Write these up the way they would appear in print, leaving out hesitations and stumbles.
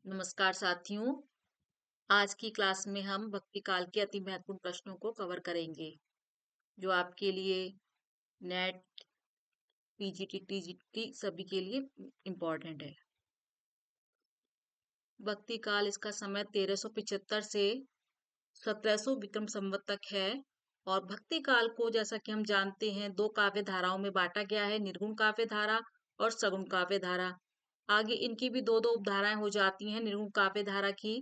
नमस्कार साथियों। आज की क्लास में हम भक्ति काल के अति महत्वपूर्ण प्रश्नों को कवर करेंगे जो आपके लिए नेट, पीजीटी, टीजीटी सभी के लिए इम्पोर्टेंट है। भक्ति काल इसका समय 1375 से 1700 विक्रम संवत तक है और भक्ति काल को जैसा कि हम जानते हैं दो काव्य धाराओं में बांटा गया है, निर्गुण काव्य धारा और सगुण काव्य धारा। आगे इनकी भी दो दो उपधाराएं हो जाती हैं। निर्गुण काव्य धारा की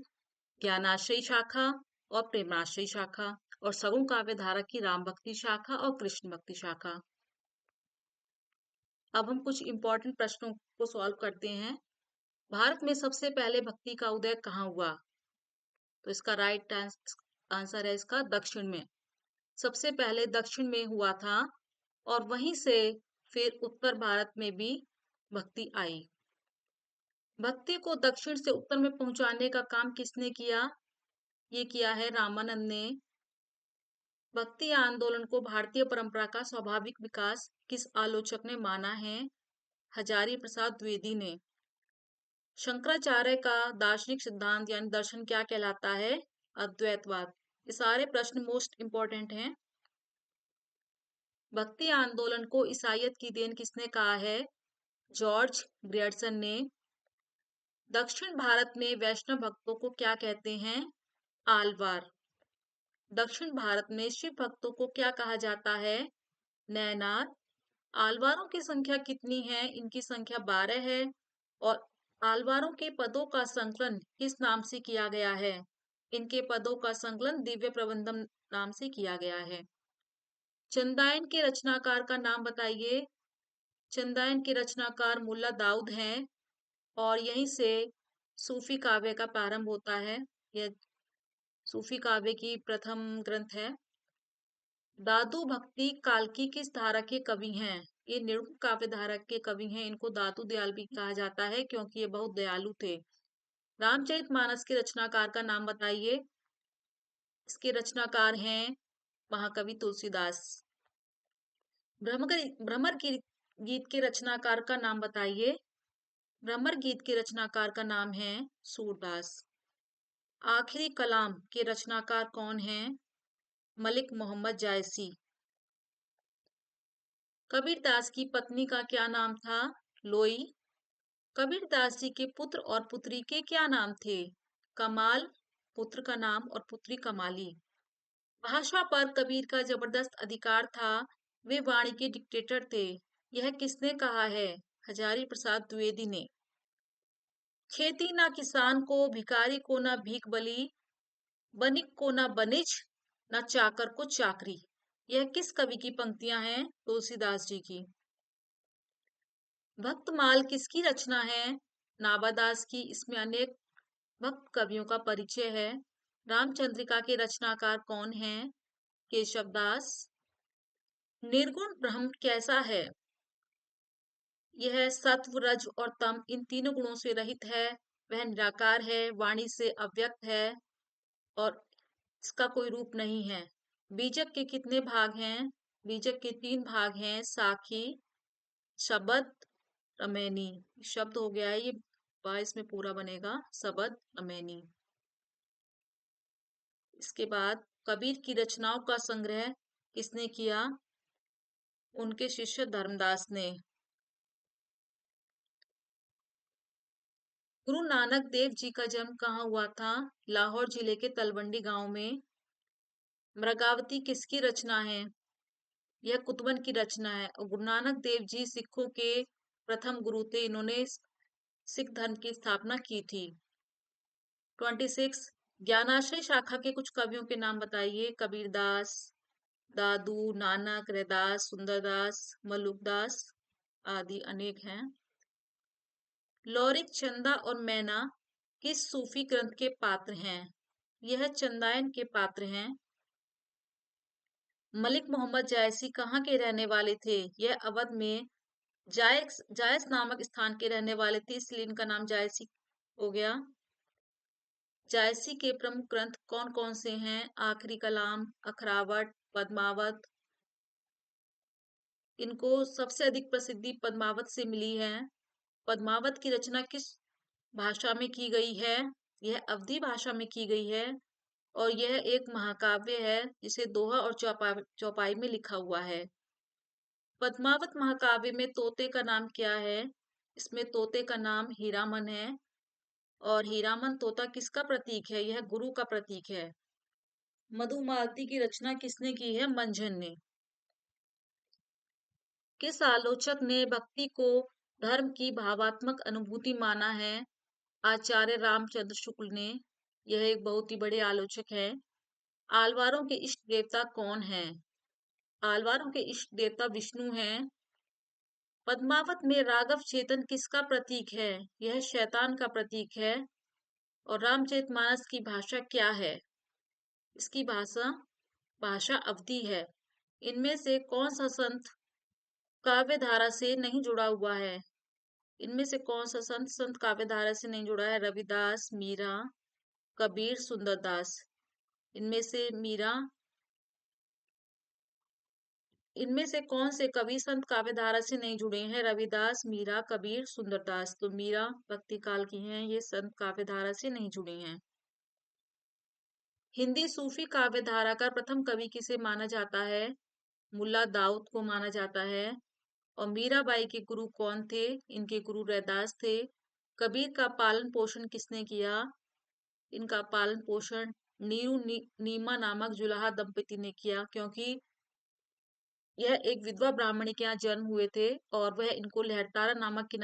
ज्ञानाश्रयी शाखा और प्रेमाश्रयी शाखा और सगुण काव्य धारा की राम भक्ति शाखा और कृष्ण भक्ति शाखा। अब हम कुछ इंपॉर्टेंट प्रश्नों को सॉल्व करते हैं। भारत में सबसे पहले भक्ति का उदय कहाँ हुआ? तो इसका राइट आंसर है इसका दक्षिण में। सबसे पहले दक्षिण में हुआ था और वहीं से फिर उत्तर भारत में भी भक्ति आई। भक्ति को दक्षिण से उत्तर में पहुंचाने का काम किसने किया? ये किया है रामानंद ने। भक्ति आंदोलन को भारतीय परंपरा का स्वाभाविक विकास किस आलोचक ने माना है? हजारी प्रसाद द्विवेदी ने। शंकराचार्य का दार्शनिक सिद्धांत यानी दर्शन क्या कहलाता है? अद्वैतवाद। ये सारे प्रश्न मोस्ट इंपॉर्टेंट हैं। भक्ति आंदोलन को ईसाईयत की देन किसने कहा है? जॉर्ज ग्रियर्सन ने। दक्षिण भारत में वैष्णव भक्तों को क्या कहते हैं? आलवार। दक्षिण भारत में शिव भक्तों को क्या कहा जाता है? नैनार। आलवारों की संख्या कितनी है? इनकी संख्या 12 है और आलवारों के पदों का संकलन किस नाम से किया गया है? इनके पदों का संकलन दिव्य प्रबंधम नाम से किया गया है। चंदायन के रचनाकार का नाम बताइए। चंदायन के रचनाकार मुल्ला दाऊद हैं और यहीं से सूफी काव्य का प्रारंभ होता है। यह सूफी काव्य की प्रथम ग्रंथ है। दादू भक्ति काल की किस धारा के कवि हैं? ये निर्गुण काव्य धारा के कवि हैं। इनको दादू दयाल भी कहा जाता है क्योंकि ये बहुत दयालु थे। रामचरितमानस के रचनाकार का नाम बताइए। इसके रचनाकार हैं महाकवि तुलसीदास। भ्रमर गीत के रचनाकार का नाम बताइए। भ्रमर गीत के रचनाकार का नाम है सूरदास। आखिरी कलाम के रचनाकार कौन हैं? मलिक मोहम्मद जायसी। कबीरदास की पत्नी का क्या नाम था? लोई। कबीरदास जी के पुत्र और पुत्री के क्या नाम थे? कमाल पुत्र का नाम और पुत्री कमाली। भाषा पर कबीर का जबरदस्त अधिकार था। वे वाणी के डिक्टेटर थे। यह किसने कहा है? हजारी प्रसाद द्विवेदी ने। खेती ना किसान को, भिखारी को ना भीख बली, बनिक को ना बनिज, ना चाकर को चाकरी। यह किस कवि की पंक्तियां हैं? तुलसीदास जी की। भक्तमाल किसकी रचना है? नाबादास की। इसमें अनेक भक्त कवियों का परिचय है। रामचंद्रिका के रचनाकार कौन हैं? केशवदास। निर्गुण ब्रह्म कैसा है? यह सत्व, रज और तम इन तीनों गुणों से रहित है। वह निराकार है, वाणी से अव्यक्त है और इसका कोई रूप नहीं है। बीजक के कितने भाग हैं? बीजक के 3 भाग हैं, साखी, शबद, अमेनी। शब्द हो गया है ये 22 में पूरा बनेगा, शबद अमेनी। इसके बाद कबीर की रचनाओं का संग्रह किसने किया? उनके शिष्य धर्मदास ने। गुरु नानक देव जी का जन्म कहाँ हुआ था? लाहौर जिले के तलवंडी गांव में। मृगावती किसकी रचना है? यह कुतबन की रचना है और गुरु नानक देव जी सिखों के प्रथम गुरु थे। इन्होंने सिख धर्म की स्थापना की थी। 26 ज्ञानाश्रय शाखा के कुछ कवियों के नाम बताइए। कबीरदास, दादू, नानक, रैदास, सुंदरदास, मलुकदास आदि अनेक हैं। लौरिक, चंदा और मैना किस सूफी ग्रंथ के पात्र हैं? यह चंदायन के पात्र हैं। मलिक मोहम्मद जायसी कहाँ के रहने वाले थे? यह अवध में जायस नामक स्थान के रहने वाले थे, इसलिए इनका नाम जायसी हो गया। जायसी के प्रमुख ग्रंथ कौन कौन से हैं? आखिरी कलाम, अखरावट, पद्मावत। इनको सबसे अधिक प्रसिद्धि पद्मावत से मिली है। पद्मावत की रचना किस भाषा में की गई है? यह अवधी भाषा में की गई है और यह एक महाकाव्य है जिसे दोहा और चौपाई में लिखा हुआ है। पद्मावत महाकाव्य में तोते का नाम क्या है? इसमें तोते का नाम हीरामन है और हीरामन तोता किसका प्रतीक है? यह गुरु का प्रतीक है। मधुमालती की रचना किसने की है? मंझन ने। किस आलोचक ने भक्ति को धर्म की भावात्मक अनुभूति माना है? आचार्य रामचंद्र शुक्ल ने। यह एक बहुत ही बड़े आलोचक है। आलवारों के इष्ट देवता कौन हैं? आलवारों के इष्ट देवता विष्णु हैं। पद्मावत में राघव चेतन किसका प्रतीक है? यह शैतान का प्रतीक है। और रामचरितमानस की भाषा क्या है? इसकी भाषा भाषा अवधी है। इनमें से कौन सा संत काव्य धारा से नहीं जुड़ा हुआ है? इनमें से कौन सा संत संत काव्य धारा से नहीं जुड़ा है? रविदास, मीरा, कबीर, सुंदरदास। इनमें से मीरा इनमें से कौन से कवि संत काव्यधारा से नहीं जुड़े हैं? रविदास, मीरा, कबीर, सुंदरदास। तो मीरा भक्ति काल की हैं, ये संत काव्यधारा से नहीं जुड़े हैं। हिंदी सूफी काव्यधारा का प्रथम कवि किसे माना जाता है? मुल्ला दाऊद को माना जाता है। और मीराबाई के गुरु कौन थे? इनके गुरु रैदास थे। कबीर का पालन पोषण किसने किया? इनका पालन पोषण नीमा नामक जुलाहा दंपति ने किया, क्योंकि यह एक विधवा ब्राह्मणी के यहाँ जन्म हुए थे और वह इनको लहरतारा नामक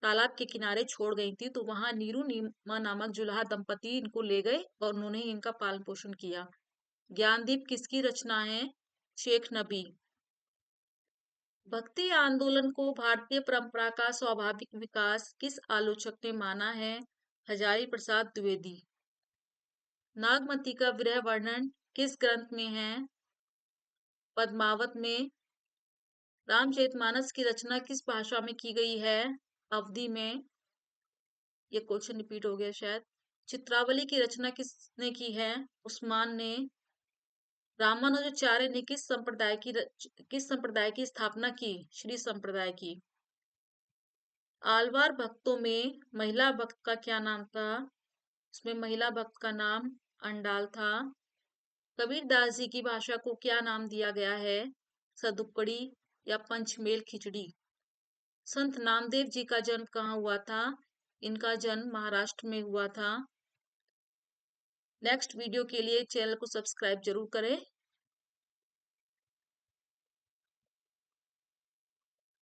तालाब के किनारे छोड़ गई थी। तो वहां नीरू नीमा नामक जुलाहा दंपति इनको ले गए और उन्होंने ही इनका पालन पोषण किया। ज्ञानदीप किसकी रचना है? शेख नबी। भक्ति आंदोलन को भारतीय परंपरा का स्वाभाविक विकास किस आलोचक ने माना है? हजारी प्रसाद द्विवेदी। नागमती का विरह वर्णन किस ग्रंथ में है? पद्मावत में। रामचरितमानस की रचना किस भाषा में की गई है? अवधी में। ये क्वेश्चन रिपीट हो गया शायद। चित्रावली की रचना किसने की है? उस्मान ने। रामानुजाचार्य ने किस संप्रदाय की स्थापना की? श्री संप्रदाय की। आलवार भक्तों में महिला भक्त का क्या नाम था? इसमें महिला भक्त का नाम अंडाल था। कबीरदास जी की भाषा को क्या नाम दिया गया है? सदुक्कड़ी या पंचमेल खिचड़ी। संत नामदेव जी का जन्म कहाँ हुआ था? इनका जन्म महाराष्ट्र में हुआ था। नेक्स्ट वीडियो के लिए चैनल को सब्सक्राइब जरूर करें।